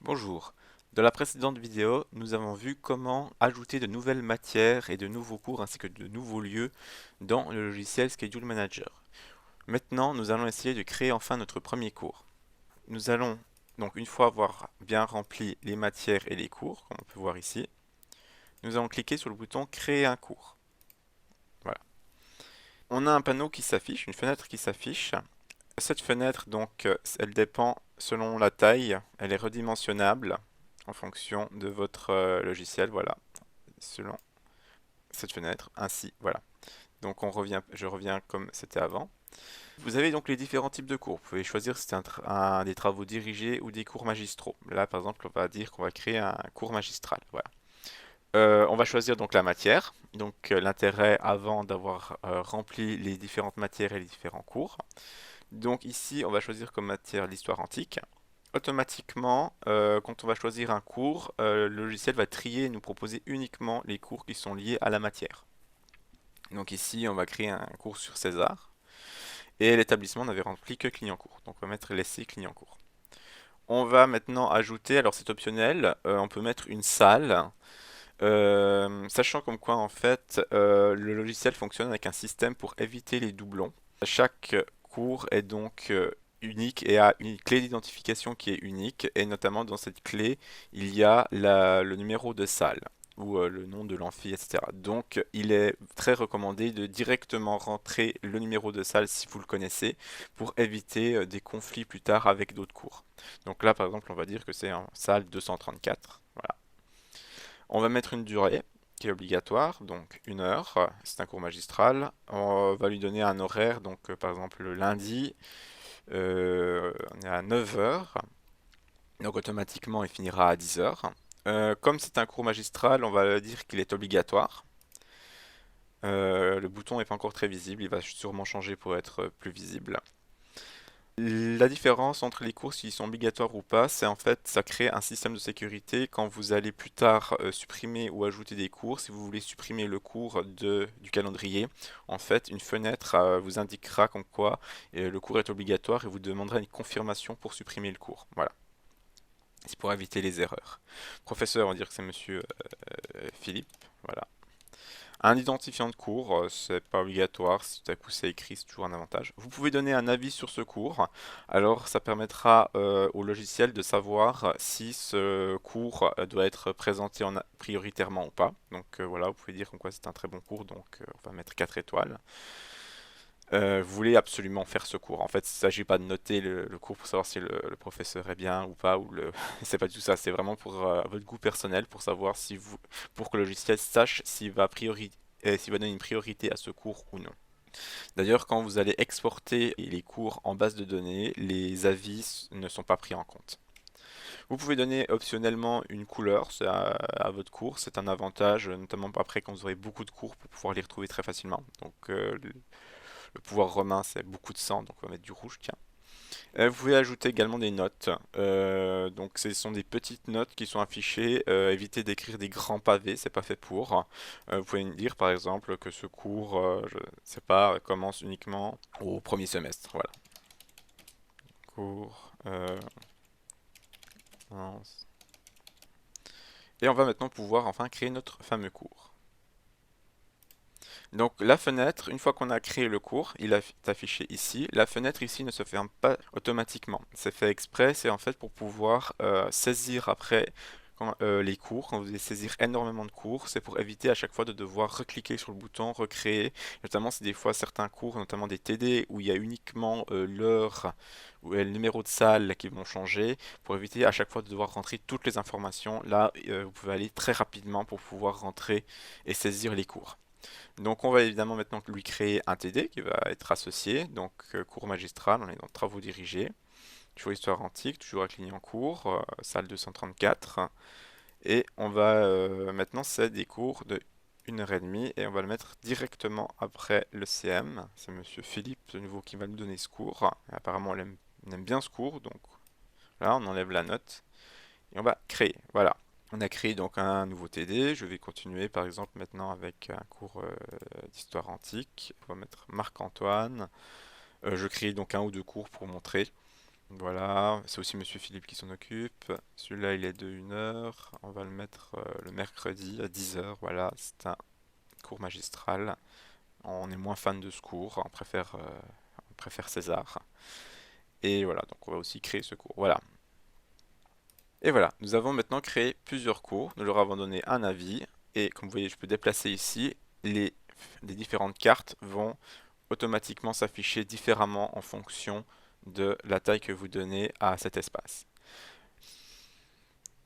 Bonjour. Dans la précédente vidéo, nous avons vu comment ajouter de nouvelles matières et de nouveaux cours ainsi que de nouveaux lieux dans le logiciel Schedule Manager. Maintenant, nous allons essayer de créer enfin notre premier cours. Nous allons donc, une fois avoir bien rempli les matières et les cours, comme on peut voir ici, nous allons cliquer sur le bouton Créer un cours. Voilà. On a un panneau qui s'affiche, une fenêtre qui s'affiche. Cette fenêtre, donc, elle dépend selon la taille, elle est redimensionnable en fonction de votre logiciel, voilà, selon cette fenêtre, ainsi, voilà. Donc je reviens comme c'était avant. Vous avez donc les différents types de cours. Vous pouvez choisir si c'est des travaux dirigés ou des cours magistraux. Là, par exemple, on va dire qu'on va créer un cours magistral, voilà. On va choisir donc la matière, donc l'intérêt avant d'avoir rempli les différentes matières et les différents cours. Donc ici, on va choisir comme matière l'histoire antique. Automatiquement, quand on va choisir un cours, le logiciel va trier et nous proposer uniquement les cours qui sont liés à la matière. Donc ici, on va créer un cours sur César. Et l'établissement n'avait rempli que Clignancourt. Donc on va mettre laisser Clignancourt. On va maintenant ajouter, alors c'est optionnel, on peut mettre une salle. Sachant comme quoi en fait le logiciel fonctionne avec un système pour éviter les doublons. Chaque cours est donc unique et a une clé d'identification qui est unique, et notamment dans cette clé il y a le numéro de salle ou le nom de l'amphi, etc. Donc il est très recommandé de directement rentrer le numéro de salle si vous le connaissez pour éviter des conflits plus tard avec d'autres cours. Donc là par exemple on va dire que c'est en salle 234. Voilà. On va mettre une durée qui est obligatoire, donc 1 heure, c'est un cours magistral. On va lui donner un horaire, donc par exemple le lundi, on est à 9 heures, donc automatiquement il finira à 10 heures. Comme c'est un cours magistral, on va dire qu'il est obligatoire. Le bouton n'est pas encore très visible, il va sûrement changer pour être plus visible. La différence entre les cours, s'ils sont obligatoires ou pas, c'est en fait, ça crée un système de sécurité quand vous allez plus tard supprimer ou ajouter des cours. Si vous voulez supprimer le cours du calendrier, en fait, une fenêtre vous indiquera comme quoi le cours est obligatoire et vous demanderez une confirmation pour supprimer le cours. Voilà, c'est pour éviter les erreurs. Professeur, on va dire que c'est monsieur Philippe. Voilà. Un identifiant de cours, c'est pas obligatoire, si tout à coup c'est écrit, c'est toujours un avantage. Vous pouvez donner un avis sur ce cours, alors ça permettra au logiciel de savoir si ce cours doit être présenté prioritairement ou pas. Donc voilà, vous pouvez dire comme quoi c'est un très bon cours, donc on va mettre 4 étoiles. Vous voulez absolument faire ce cours. En fait, il ne s'agit pas de noter le cours pour savoir si le professeur est bien ou pas, ou c'est pas du tout ça. C'est vraiment pour votre goût personnel, pour savoir si vous, pour que le logiciel sache s'il va donner une priorité à ce cours ou non. D'ailleurs, quand vous allez exporter les cours en base de données, les avis ne sont pas pris en compte. Vous pouvez donner optionnellement une couleur, c'est à votre cours, c'est un avantage, notamment après quand vous aurez beaucoup de cours pour pouvoir les retrouver très facilement. Donc le pouvoir romain, c'est beaucoup de sang, donc on va mettre du rouge, tiens. Vous pouvez ajouter également des notes. Donc ce sont des petites notes qui sont affichées. Évitez d'écrire des grands pavés, c'est pas fait pour. Vous pouvez me dire par exemple que ce cours, je sais pas, commence uniquement au premier semestre. Voilà. Cours. Commence. Et on va maintenant pouvoir enfin créer notre fameux cours. Donc la fenêtre, une fois qu'on a créé le cours, il est affiché ici. La fenêtre ici ne se ferme pas automatiquement. C'est fait exprès, c'est en fait pour pouvoir saisir après les cours. Quand vous allez saisir énormément de cours, c'est pour éviter à chaque fois de devoir recliquer sur le bouton, recréer. Notamment si des fois certains cours, notamment des TD, où il y a uniquement l'heure ou le numéro de salle qui vont changer, pour éviter à chaque fois de devoir rentrer toutes les informations. Là, vous pouvez aller très rapidement pour pouvoir rentrer et saisir les cours. Donc on va évidemment maintenant lui créer un TD qui va être associé, donc cours magistral, on est dans travaux dirigés, toujours histoire antique, toujours à Clignancourt, salle 234, et on va maintenant c'est des cours de 1 heure et demie et on va le mettre directement après le CM, c'est monsieur Philippe de nouveau qui va nous donner ce cours, apparemment on aime bien ce cours, donc là on enlève la note et on va créer, voilà. On a créé donc un nouveau TD. Je vais continuer par exemple maintenant avec un cours d'histoire antique. On va mettre Marc-Antoine. Je crée donc un ou deux cours pour montrer. Voilà, c'est aussi Monsieur Philippe qui s'en occupe. Celui-là, il est de 1 heure. On va le mettre le mercredi à 10 heures. Voilà, c'est un cours magistral. On est moins fan de ce cours, on préfère César. Et voilà, donc on va aussi créer ce cours. Voilà. Et voilà, nous avons maintenant créé plusieurs cours. Nous leur avons donné un avis. Et comme vous voyez, je peux déplacer ici. Les différentes cartes vont automatiquement s'afficher différemment en fonction de la taille que vous donnez à cet espace.